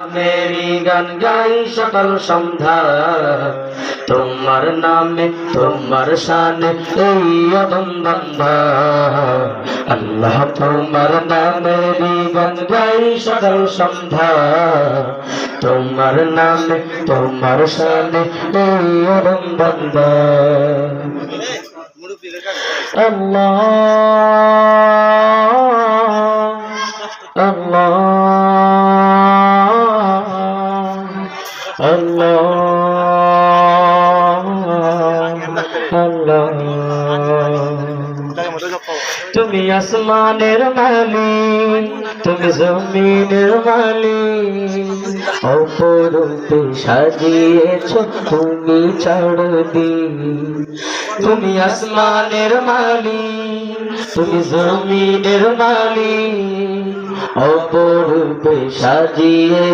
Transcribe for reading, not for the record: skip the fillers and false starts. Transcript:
मेरी गान गाई सकल सन्ध्या तुम्हार नामे तुम्हार शाने बंदा अल्लाह तुम्हार नामे गान गाई सकल सन्ध्या तुम्हार नामे तुम्हार शाने बंदा अल्लाह अल्लाह তুমি আসমানের মালিক তুমি জমিনের মালিক অপরূপে সাজিয়েছ তুমি চারদিক তুমি আসমানের মালিক তুমি জমিনের মালিক অপরূপে সাজিয়ে